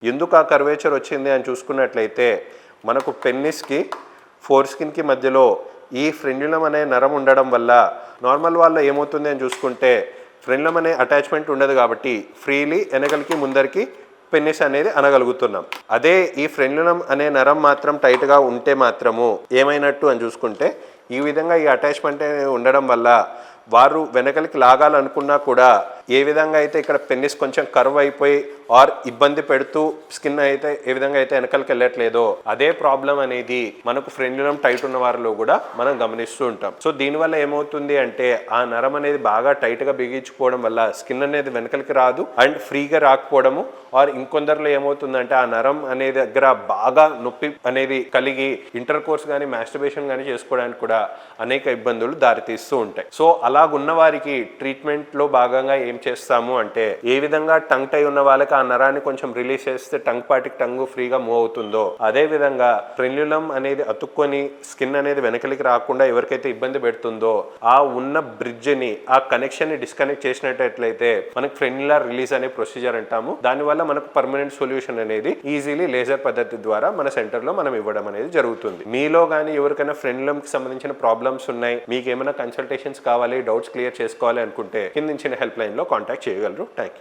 ఎందుకు ఆ కర్వేచర్ వచ్చింది అని చూసుకున్నట్లయితే మనకు పెన్నిస్కి ఫోర్ స్కిన్కి మధ్యలో ఈ ఫ్రెండ్యులం అనే నరం ఉండడం వల్ల నార్మల్ వాళ్ళలో ఏమవుతుంది అని చూసుకుంటే ఫ్రెండ్యులం అనే అటాచ్మెంట్ ఉండదు కాబట్టి ఫ్రీలీ వెనకలికి ముందరికి పెన్నిస్ అనేది అనగలుగుతున్నాం. అదే ఈ ఫ్రెండ్యులం అనే నరం మాత్రం టైట్గా ఉంటే మాత్రము ఏమైనట్టు అని చూసుకుంటే ఈ విధంగా ఈ అటాచ్మెంట్ ఉండడం వల్ల వారు వెనకలికి లాగాలనుకున్నా కూడా ఏ విధంగా అయితే ఇక్కడ పెన్నిస్ కొంచెం కర్వ్ అయిపోయి ఆర్ ఇబ్బంది పెడుతూ స్కిన్ అయితే ఏ విధంగా అయితే వెనకలికి వెళ్ళట్లేదో అదే ప్రాబ్లం అనేది మనకు ఫ్రెండ్యులం టైట్ ఉన్న వారిలో కూడా మనం గమనిస్తూ ఉంటాం. సో దీనివల్ల ఏమవుతుంది అంటే ఆ నరం అనేది బాగా టైట్గా బిగించుకోవడం వల్ల స్కిన్ అనేది వెనకలికి రాదు అండ్ ఫ్రీగా రాకపోవడము ఆర్ ఇంకొందరిలో ఏమవుతుందంటే ఆ నరం అనేది దగ్గర బాగా నొప్పి అనేది కలిగి ఇంటర్ కోర్స్ కానీ మాస్టర్బేషన్ కానీ చేసుకోవడానికి కూడా అనేక ఇబ్బందులు దారితీస్తూ ఉంటాయి. సో అలాగున్న వారికి ట్రీట్మెంట్లో భాగంగా ఏం చేస్తాము అంటే ఏ విధంగా టంగ్ టై ఉన్న వాళ్ళకి ఆ నరాన్ని కొంచెం రిలీజ్ చేస్తే టంగ్ పాటికి టంగ్ ఫ్రీగా మూవ్ అవుతుందో అదే విధంగా ఫ్రెండ్యులం అనేది అతుక్కొని స్కిన్ అనేది వెనకలికి రాకుండా ఎవరికైతే ఇబ్బంది పెడుతుందో ఆ ఉన్న బ్రిడ్జ్ని ఆ కనెక్షన్ ని డిస్కనెక్ట్ చేసినట్లయితే మనకు ఫ్రెండ్యులర్ రిలీజ్ అనే ప్రొసీజర్ అంటాము. దానివల్ల మనకు పర్మనెంట్ సొల్యూషన్ అనేది ఈజీలీ లేజర్ పద్ధతి ద్వారా మన సెంటర్ లో మనం ఇవ్వడం అనేది జరుగుతుంది. మీలో కానీ ఎవరికైనా ఫ్రెండ్యులం కి సంబంధించిన ప్రాబ్లమ్స్ ఉన్నాయి, మీకు ఏమైనా కన్సల్టేషన్స్ కావాలి, డౌట్స్ క్లియర్ చేసుకోవాలి అనుకుంటే కిందించిన హెల్ప్ లైన్ లో కాంటాక్ట్ చేయగలరు. Thank you.